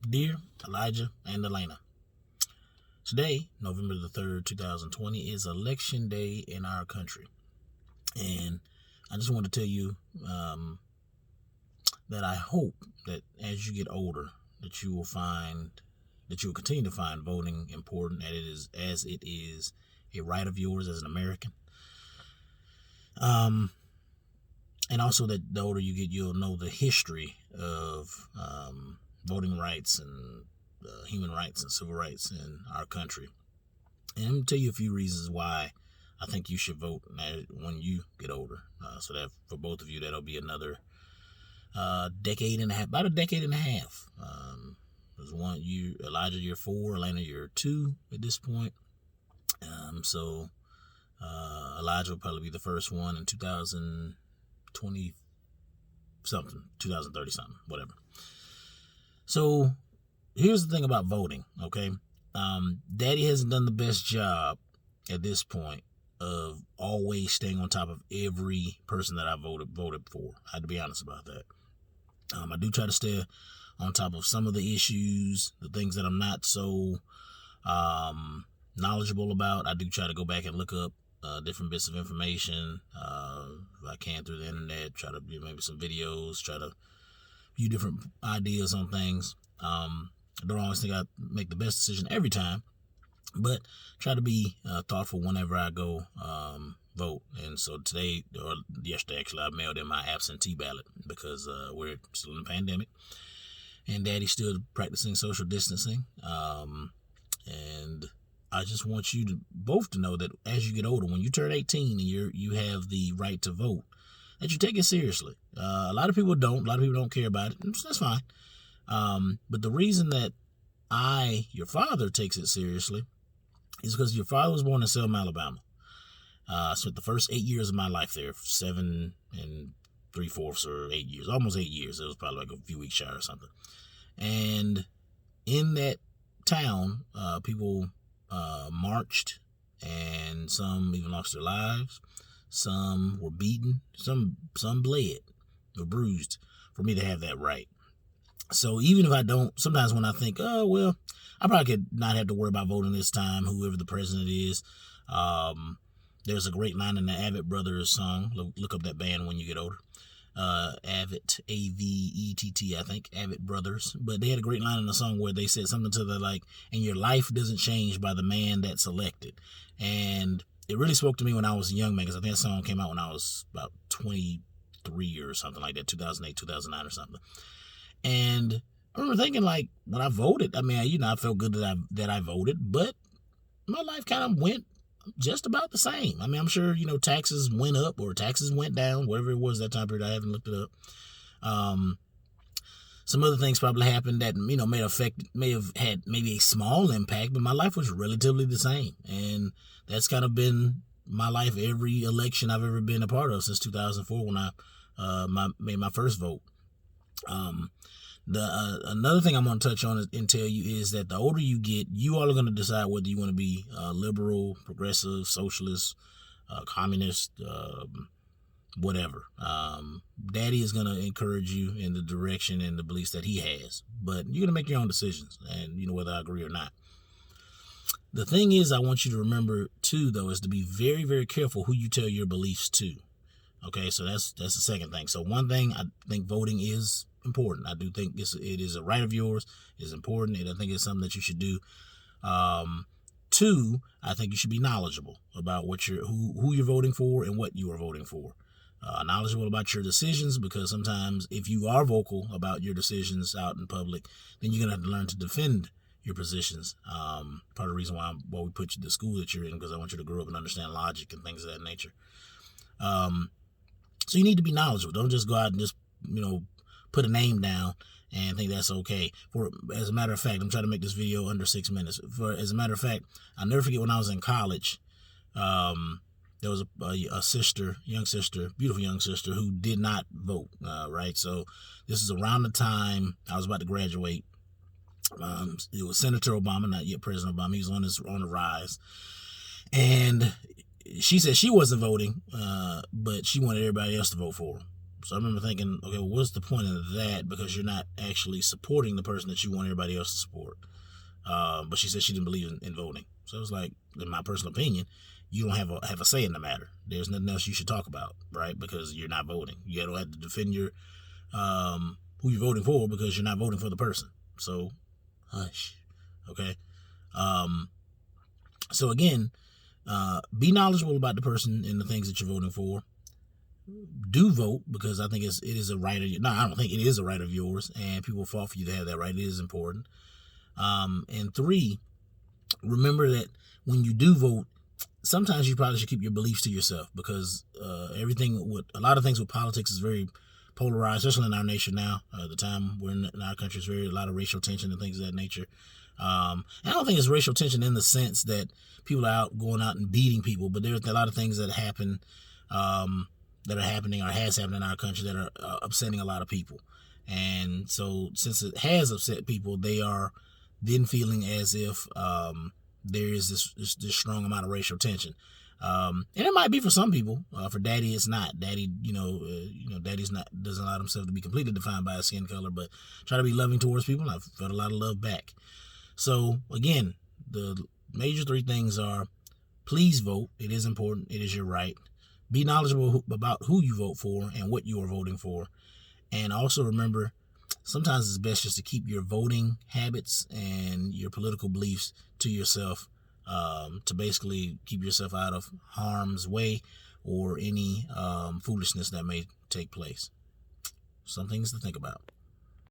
Dear Elijah and Elena, today, November the 3rd, 2020, is election day in our country. And I just want to tell you that I hope that as you get older, that you will continue to find voting important as it is a right of yours as an American. And also that the older you get, you'll know the history of voting rights and human rights and civil rights in our country. And I'm going to tell you a few reasons why I think you should vote when you get older. So that for both of you, that'll be another decade and a half, about a decade and a half. There's one, Elijah, you're 4, Elena, you're 2 at this point. So Elijah will probably be the first one in 2020 something, 2030 something, whatever. So here's the thing about voting, okay? Daddy hasn't done the best job at this point of always staying on top of every person that I voted for. I had to be honest about that. I do try to stay on top of some of the issues, the things that I'm not so knowledgeable about. I do try to go back and look up different bits of information if I can through the internet, try to view maybe some videos, try to view different ideas on things. I don't always think I make the best decision every time, but try to be thoughtful whenever I go vote. And so today, or yesterday actually, I mailed in my absentee ballot because we're still in the pandemic and Daddy's still practicing social distancing. And I just want you to both to know that as you get older, when you turn 18 and you have the right to vote, that you take it seriously. A lot of people don't. A lot of people don't care about it. That's fine. But the reason that your father, takes it seriously is because your father was born in Selma, Alabama. I spent the first 8 years of my life there, 7 3/4 or 8 years, almost 8 years. It was probably like a few weeks shy or something. And in that town, people marched, and some even lost their lives. Some were beaten. Some bled or bruised for me to have that right. So even if I don't, sometimes when I think, oh, well, I probably could not have to worry about voting this time, whoever the president is. There's a great line in the Avett Brothers song. Look up that band when you get older. Avett, Avett, I think, Avett Brothers. But they had a great line in the song where they said something to the like, and your life doesn't change by the man that's elected. And it really spoke to me when I was a young man, because I think that song came out when I was about 23 or something like that, 2008, 2009 or something. And I remember thinking, like, when I voted, I mean, I felt good that I voted, but my life kind of went just about the same. I mean, I'm sure, taxes went up or taxes went down, whatever it was that time period. I haven't looked it up. Some other things probably happened that, may have had maybe a small impact, but my life was relatively the same. And that's kind of been my life every election I've ever been a part of since 2004 when I made my first vote. Another thing I'm going to touch on and tell you is that the older you get, you all are going to decide whether you want to be liberal, progressive, socialist, communist, whatever. Daddy is going to encourage you in the direction and the beliefs that he has, but you're going to make your own decisions, and whether I agree or not. The thing is, I want you to remember too, though, is to be very, very careful who you tell your beliefs to. Okay, so that's the second thing. So one thing, I think voting is important. I do think it is a right of yours. It is important, and I think it's something that you should do. 2, I think you should be knowledgeable about who you're voting for and what you are voting for. Knowledgeable about your decisions, because sometimes if you are vocal about your decisions out in public, then you're gonna have to learn to defend your positions. Part of the reason why we put you to the school that you're in, because I want you to grow up and understand logic and things of that nature. So you need to be knowledgeable. Don't just go out and just put a name down and think that's okay. As a matter of fact, I'm trying to make this video under 6 minutes. As a matter of fact, I'll never forget when I was in college, there was a sister, beautiful young sister, who did not vote, right? So this is around the time I was about to graduate. It was Senator Obama, not yet President Obama. He was on the rise. And she said she wasn't voting, but she wanted everybody else to vote for her. So I remember thinking, okay, well, what's the point of that? Because you're not actually supporting the person that you want everybody else to support. But she said she didn't believe in voting. So it was like, in my personal opinion, you don't have a say in the matter. There's nothing else you should talk about, right? Because you're not voting. You don't have to defend your who you're voting for because you're not voting for the person. So hush, okay. So again, be knowledgeable about the person and the things that you're voting for. Do vote, because I think it is a right of. No, I don't think it is a right of yours, and people fought for you to have that right. It is important. And 3, remember that when you do vote, sometimes you probably should keep your beliefs to yourself, because a lot of things with politics is very polarized, especially in our nation now. The time we're in our country is a lot of racial tension and things of that nature. And I don't think it's racial tension in the sense that people are going out and beating people, but there's a lot of things that happen, that are happening or has happened in our country that are upsetting a lot of people. And so since it has upset people, they are then feeling as if there is this strong amount of racial tension. And it might be for some people. For Daddy, it's not. Daddy, Daddy's not, doesn't allow himself to be completely defined by his skin color, but try to be loving towards people. And I've felt a lot of love back. So again, the major 3 things are: please vote. It is important. It is your right. Be knowledgeable about who you vote for and what you are voting for. And also remember, sometimes it's best just to keep your voting habits and your political beliefs to yourself, to basically keep yourself out of harm's way or any foolishness that may take place. Some things to think about.